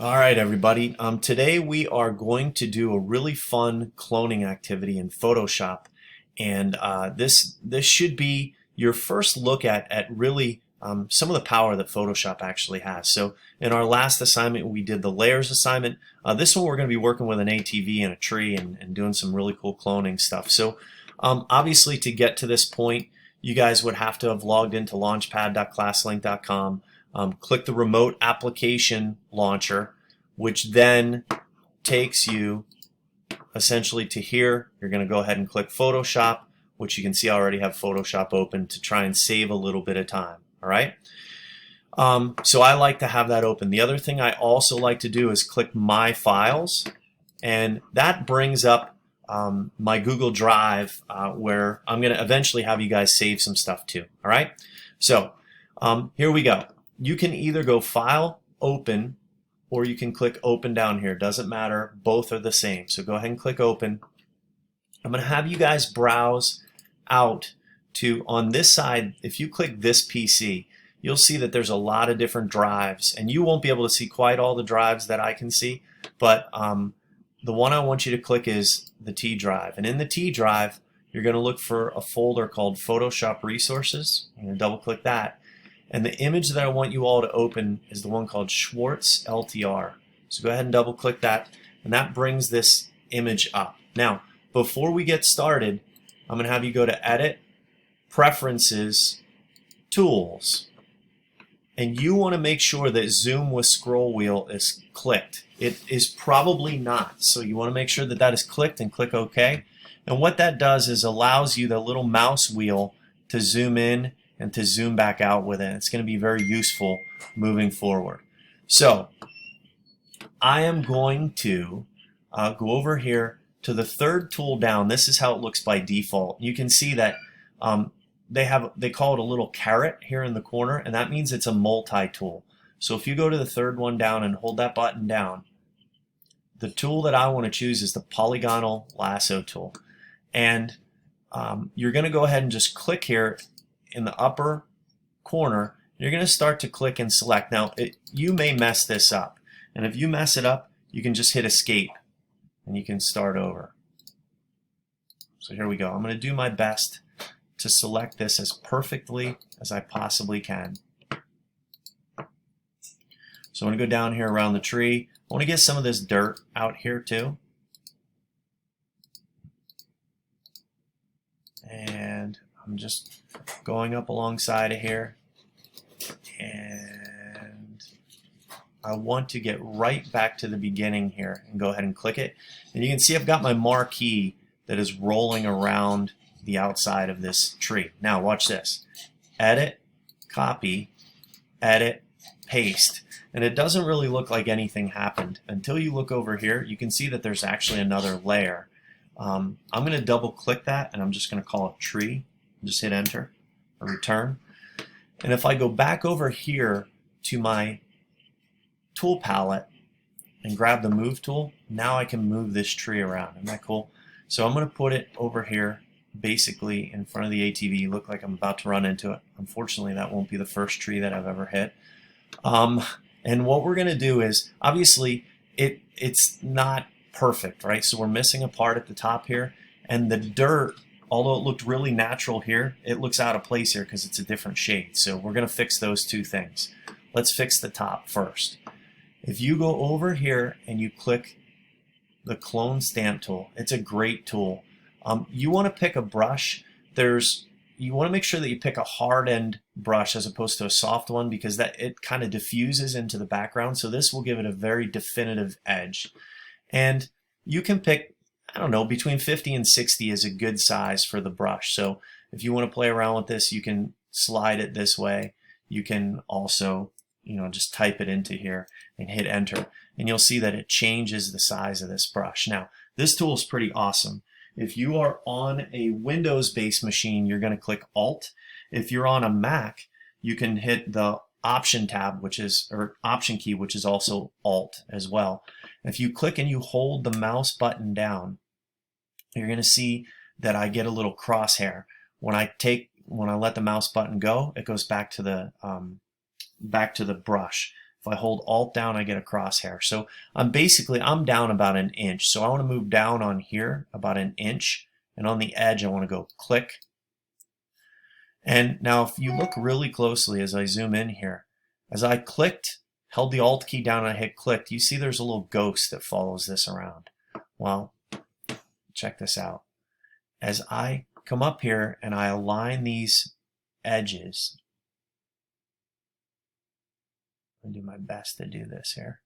All right, everybody. Today we are going to do a really fun cloning activity in Photoshop, and this should be your first look at really some of the power that Photoshop actually has. So in our last assignment, we did the layers assignment. This one we're going to be working with an ATV and a tree and doing some really cool cloning stuff. So obviously, to get to this point, you guys would have to have logged into launchpad.classlink.com. Click the remote application launcher, which then takes you essentially to here. You're going to go ahead and click Photoshop, which you can see I already have Photoshop open to try and save a little bit of time. All right. So I like to have that open. The other thing I also like to do is click My Files, and that brings up my Google Drive where I'm going to eventually have you guys save some stuff too. All right. So here we go. You can either go File, Open, or you can click Open down here. Doesn't matter. Both are the same. So go ahead and click Open. I'm going to have you guys browse out to, on this side, if you click this PC, you'll see that there's a lot of different drives, and you won't be able to see quite all the drives that I can see, but the one I want you to click is the T drive. And in the T drive, you're going to look for a folder called Photoshop Resources. I'm going to double click that. And the image that I want you all to open is the one called Schwartz LTR. So go ahead and double click that, and that brings this image up. Now, before we get started, I'm going to have you go to Edit, Preferences, Tools. And you want to make sure that Zoom with Scroll Wheel is clicked. It is probably not. So you want to make sure that that is clicked and click OK. And what that does is allows you the little mouse wheel to zoom in and to zoom back out with it. It's going to be very useful moving forward. So I am going to go over here to the third tool down. This is how it looks by default. You can see that they call it a little caret here in the corner, and that means it's a multi-tool. So if you go to the third one down and hold that button down, the tool that I want to choose is the Polygonal lasso tool. And you're going to go ahead and just click here in the upper corner. You're going to start to click and select. Now, you may mess this up. And if you mess it up, you can just hit Escape and you can start over. So here we go. I'm going to do my best to select this as perfectly as I possibly can. So I'm going to go down here around the tree. I want to get some of this dirt out here too. And I'm just going up alongside of here. And I want to get right back to the beginning here and go ahead and click it. And you can see I've got my marquee that is rolling around the outside of this tree. Now watch this. Edit, copy, edit, paste. And it doesn't really look like anything happened. Until you look over here, you can see that there's actually another layer. I'm going to double click that, and I'm just going to call it tree. Just hit enter or return. And if I go back over here to my tool palette and grab the move tool, now I can move this tree around. Isn't that cool? So I'm going to put it over here basically in front of the ATV. Look like I'm about to run into it. Unfortunately, that won't be the first tree that I've ever hit. And what we're going to do is, obviously, it's not perfect, right? So we're missing a part at the top here, and the dirt, although it looked really natural here, it looks out of place here because it's a different shade. So we're going to fix those two things. Let's fix the top first. If you go over here and you click the clone stamp tool, it's a great tool. You want to pick a brush. You want to make sure that you pick a hard end brush as opposed to a soft one, because that it kind of diffuses into the background. So this will give it a very definitive edge. And you can pick, I don't know, between 50 and 60 is a good size for the brush. So if you want to play around with this, you can slide it this way. You can also, just type it into here and hit enter. And you'll see that it changes the size of this brush. Now, this tool is pretty awesome. If you are on a Windows-based machine, you're going to click Alt. If you're on a Mac, you can hit the Option tab, or Option key, which is also Alt as well. If you click and you hold the mouse button down, you're going to see that I get a little crosshair. When I let the mouse button go, it goes back to the brush. If I hold Alt down, I get a crosshair. So I'm down about an inch. So I want to move down on here about an inch. And on the edge, I want to go click. And now if you look really closely as I zoom in here, as I clicked, held the Alt key down and I hit click, you see there's a little ghost that follows this around. Well, check this out. As I come up here and I align these edges, I'll do my best to do this here.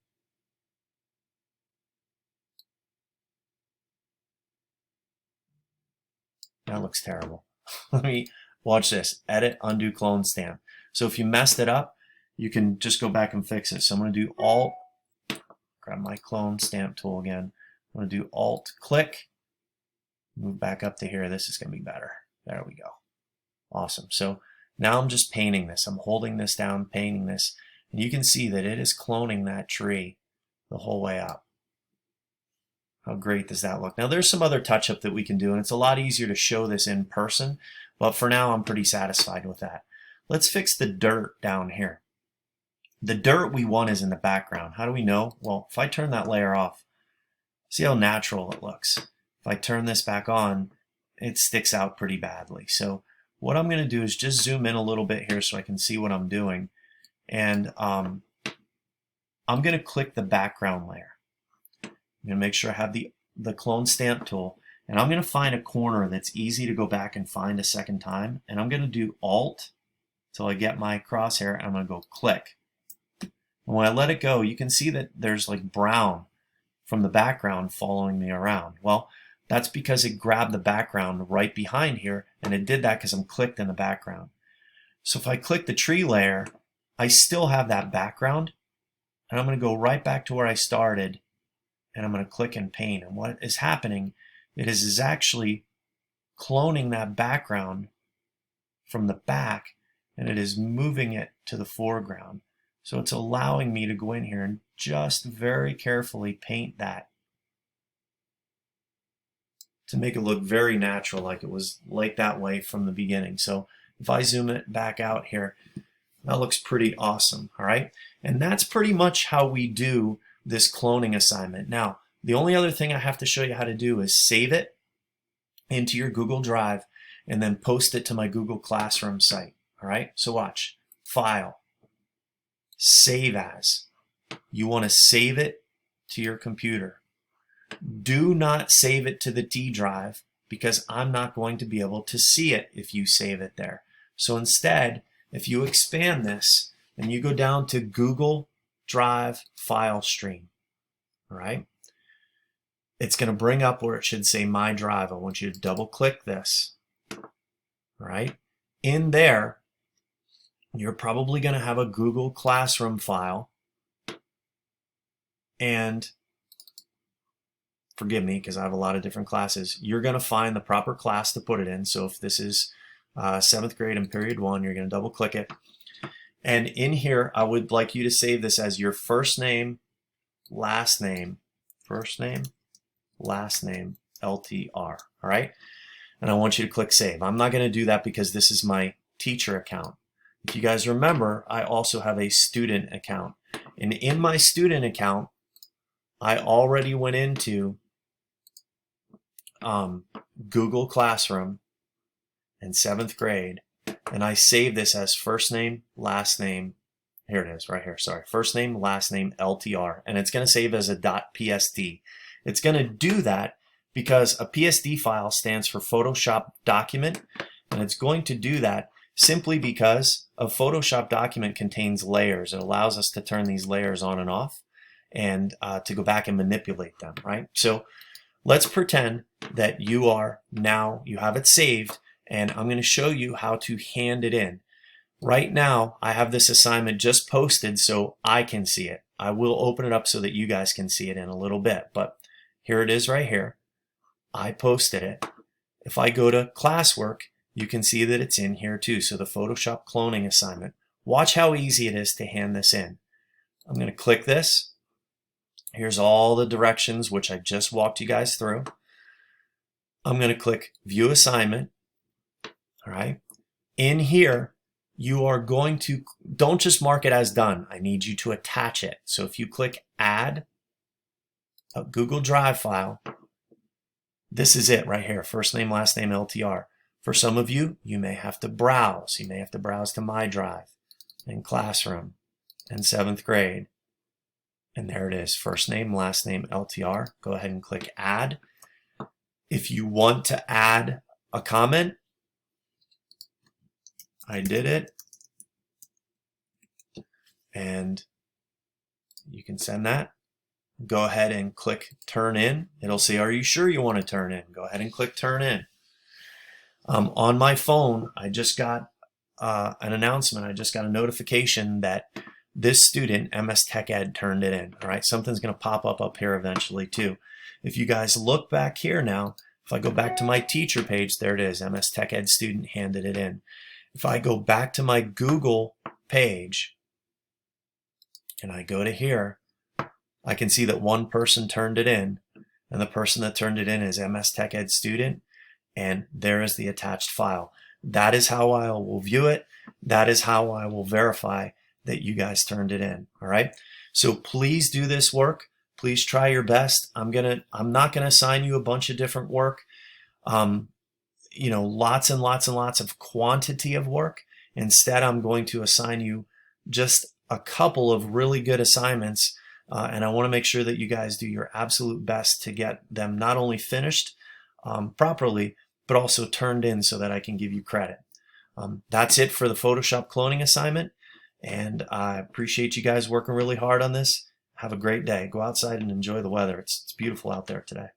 That looks terrible. Let me watch this. Edit, undo, clone, stamp. So if you messed it up, you can just go back and fix it. So I'm going to do Alt, grab my clone stamp tool again. I'm going to do Alt, click, move back up to here. This is going to be better. There we go. Awesome. So now I'm just painting this. I'm holding this down, painting this. And you can see that it is cloning that tree the whole way up. How great does that look? Now there's some other touch-up that we can do, and it's a lot easier to show this in person, but for now I'm pretty satisfied with that. Let's fix the dirt down here. The dirt we want is in the background. How do we know? Well, if I turn that layer off, see how natural it looks. If I turn this back on, it sticks out pretty badly. So what I'm going to do is just zoom in a little bit here so I can see what I'm doing. And I'm going to click the background layer. I'm going to make sure I have the clone stamp tool, and I'm going to find a corner that's easy to go back and find a second time, and I'm going to do Alt till I get my crosshair, and I'm going to go click. And when I let it go, you can see that there's like brown from the background following me around. Well, that's because it grabbed the background right behind here, and it did that because I'm clicked in the background. So if I click the tree layer, I still have that background, and I'm going to go right back to where I started, and I'm going to click and paint. And what is happening, it is actually cloning that background from the back, and it is moving it to the foreground. So it's allowing me to go in here and just very carefully paint that to make it look very natural, like it was like that way from the beginning. So if I zoom it back out here, that looks pretty awesome, all right? And that's pretty much how we do this cloning assignment. Now, the only other thing I have to show you how to do is save it into your Google Drive and then post it to my Google Classroom site, all right? So watch, File, Save As. You want to save it to your computer. Do not save it to the D drive because I'm not going to be able to see it if you save it there. So instead, if you expand this and you go down to Google Drive file stream, all right, it's going to bring up where it should say My Drive. I want you to double click this, all right? In there, you're probably going to have a Google Classroom file, and forgive me because I have a lot of different classes. You're going to find the proper class to put it in. So if this is 7th grade and period 1, you're going to double click it. And in here, I would like you to save this as your first name, last name, LTR, all right? And I want you to click save. I'm not going to do that because this is my teacher account. If you guys remember, I also have a student account. And in my student account, I already went into Google Classroom in 7th grade, and I saved this as first name, last name. Here it is, right here. Sorry, first name, last name, LTR, and it's going to save as a .psd. It's going to do that because a PSD file stands for Photoshop document, and it's going to do that simply because a Photoshop document contains layers. It allows us to turn these layers on and off and to go back and manipulate them, right? So let's pretend that you have it saved, and I'm going to show you how to hand it in. Right now, I have this assignment just posted so I can see it. I will open it up so that you guys can see it in a little bit, but here it is right here. I posted it. If I go to classwork, you can see that it's in here too. So the Photoshop cloning assignment. Watch how easy it is to hand this in. I'm going to click this. Here's all the directions which I just walked you guys through. I'm going to click View Assignment. All right. In here, you are going to, don't just mark it as done. I need you to attach it. So if you click Add, a Google Drive file, this is it right here, first name, last name, LTR. For some of you, you may have to browse. You may have to browse to My Drive and Classroom and 7th grade. And there it is, first name, last name, LTR. Go ahead and click Add. If you want to add a comment, I did it. And you can send that. Go ahead and click Turn In. It'll say, are you sure you want to turn in? Go ahead and click Turn In. On my phone, I just got an announcement. I just got a notification that this student, MS Tech Ed, turned it in. All right, something's going to pop up here eventually too. If you guys look back here now, if I go back to my teacher page, there it is, MS Tech Ed student handed it in. If I go back to my Google page and I go to here, I can see that one person turned it in, and the person that turned it in is MS Tech Ed student, and there is the attached file. That is how I will view it. That is how I will verify that you guys turned it in. All right. So please do this work. Please try your best. I'm not gonna assign you a bunch of different work. You know, lots and lots and lots of quantity of work. Instead, I'm going to assign you just a couple of really good assignments, and I want to make sure that you guys do your absolute best to get them not only finished properly, but also turned in so that I can give you credit. That's it for the Photoshop cloning assignment, and I appreciate you guys working really hard on this. Have a great day. Go outside and enjoy the weather. It's beautiful out there today.